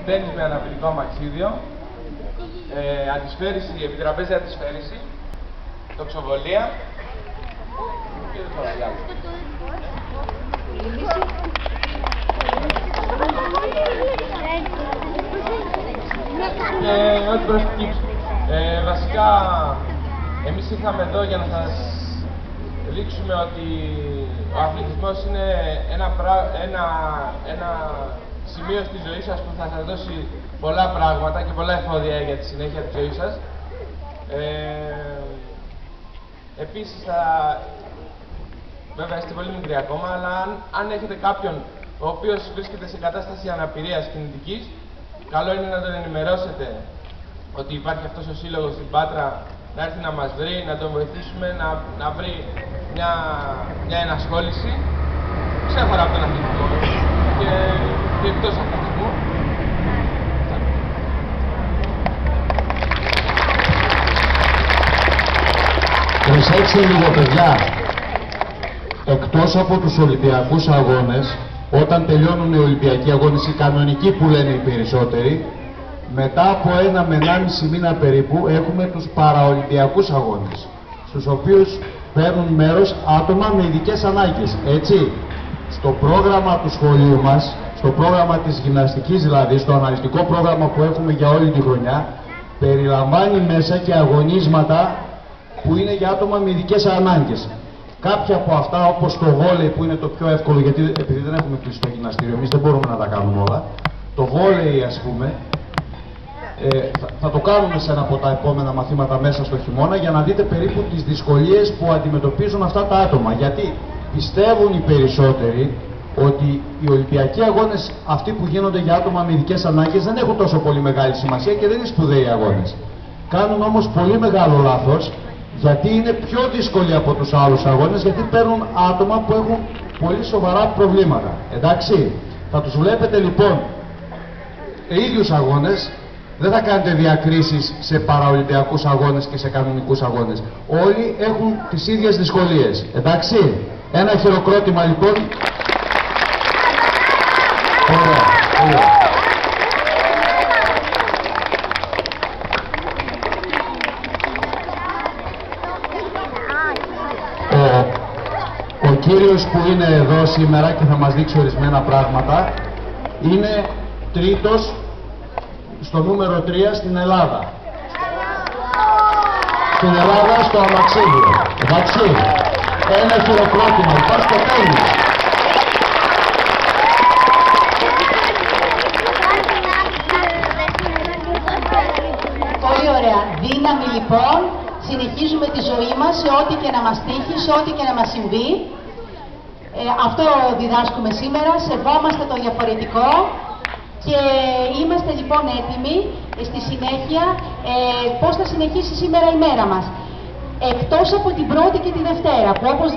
τένις με αναπηρικό αμαξίδιο, αντισφαίριση, επιτραπέζια αντισφαίριση, τοξοβολία και δεν θέλω άλλο. Και ό,τι προκύψει. Βασικά, εμείς ήρθαμε εδώ για να σας δείξουμε ότι ο αθλητισμός είναι ένα σημείο στη ζωή σας που θα σας δώσει πολλά πράγματα και πολλά εφόδια για τη συνέχεια της ζωής σας. Επίσης, βέβαια είστε πολύ μικροί ακόμα, αλλά αν έχετε κάποιον ο οποίος βρίσκεται σε κατάσταση αναπηρίας κινητικής, καλό είναι να τον ενημερώσετε ότι υπάρχει αυτός ο σύλλογος στην Πάτρα, να έρθει να μας βρει, να τον βοηθήσουμε να βρει μια ενασχόληση ξέχωρα από τον αθλητισμό και εκτός αθλητισμού. Προσέξτε λίγο, παιδιά. Εκτός από τους Ολυμπιακούς αγώνες, όταν τελειώνουν οι Ολυμπιακοί αγώνες, οι κανονικοί που λένε οι περισσότεροι, μετά από 1 με 1,5 μήνα περίπου έχουμε τους παραολυμπιακούς αγώνες, στους οποίους παίρνουν μέρος άτομα με ειδικές ανάγκες. Έτσι, στο πρόγραμμα του σχολείου μας, στο πρόγραμμα της γυμναστικής δηλαδή, στο αναλυτικό πρόγραμμα που έχουμε για όλη τη χρονιά, περιλαμβάνει μέσα και αγωνίσματα που είναι για άτομα με ειδικές ανάγκες. Κάποια από αυτά, όπως το βόλεϊ που είναι το πιο εύκολο, γιατί επειδή δεν έχουμε κλείσει το γυμναστήριο, εμείς δεν μπορούμε να τα κάνουμε όλα. Το βόλεϊ, ας πούμε, θα το κάνουμε σε ένα από τα επόμενα μαθήματα μέσα στο χειμώνα για να δείτε περίπου τις δυσκολίες που αντιμετωπίζουν αυτά τα άτομα. Γιατί πιστεύουν οι περισσότεροι ότι οι Ολυμπιακοί αγώνες αυτοί που γίνονται για άτομα με ειδικές ανάγκες δεν έχουν τόσο πολύ μεγάλη σημασία και δεν είναι σπουδαίοι αγώνες. Κάνουν όμως πολύ μεγάλο λάθος, γιατί είναι πιο δύσκολοι από τους άλλους αγώνες, γιατί παίρνουν άτομα που έχουν πολύ σοβαρά προβλήματα. Εντάξει, θα τους βλέπετε λοιπόν ίδιους αγώνες, δεν θα κάνετε διακρίσεις σε παραολυμπιακούς αγώνες και σε κανονικούς αγώνες. Όλοι έχουν τις ίδιες δυσκολίες. Εντάξει, ένα χειροκρότημα λοιπόν. Ωραία. Ο κύριος που είναι εδώ σήμερα και θα μας δείξει ορισμένα πράγματα είναι τρίτος στο νούμερο 3 στην Ελλάδα. Στην Ελλάδα στο αμαξίδιο. Εντάξει. Ένα χειροκρότημα. Υπάρχει στο τέλος. Πολύ ωραία. Δύναμη λοιπόν. Συνεχίζουμε τη ζωή μας σε ό,τι και να μας τύχει, σε ό,τι και να μας συμβεί. Αυτό διδάσκουμε σήμερα. Σεβόμαστε το διαφορετικό. Και είμαστε λοιπόν έτοιμοι στη συνέχεια πώς θα συνεχίσει σήμερα η μέρα μας. Εκτός από την Πρώτη και τη Δευτέρα, που όπως